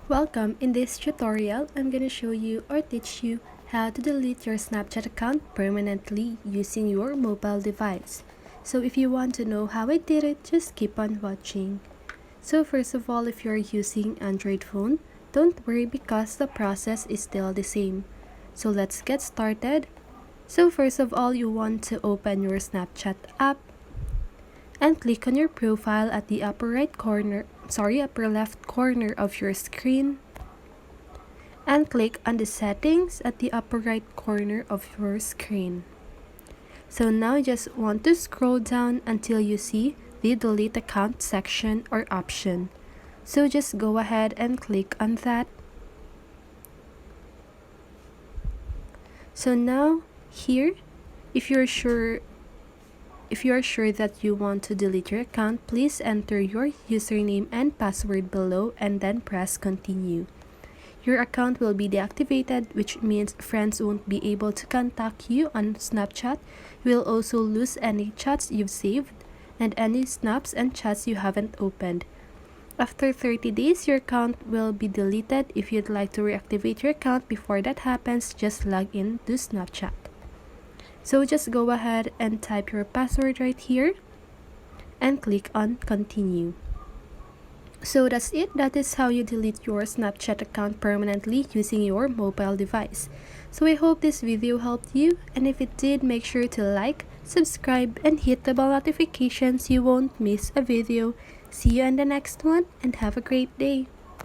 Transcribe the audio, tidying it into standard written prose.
Welcome. In this tutorial, I'm going to show you or teach you how to delete your Snapchat account permanently using your mobile device. So if you want to know how I did it, just keep on watching. So first of all, if you're using Android phone, don't worry because the process is still the same. So let's get started. So first of all, you want to open your Snapchat app and click on your profile at the upper left corner of your screen, and click on the settings at the upper right corner of your screen. So now you just want to scroll down until you see the delete account section or option. So just go ahead and click on that. So now here, if you are sure that you want to delete your account, please enter your username and password below and then press continue. Your account will be deactivated, which means friends won't be able to contact you on Snapchat. You will also lose any chats you've saved and any snaps and chats you haven't opened. After 30 days, your account will be deleted. If you'd like to reactivate your account before that happens, just log in to Snapchat. So just go ahead and type your password right here and click on continue. So that's it. That is how you delete your Snapchat account permanently using your mobile device. So I hope this video helped you, and if it did, make sure to like, subscribe, and hit the bell notifications so you won't miss a video. See you in the next one and have a great day.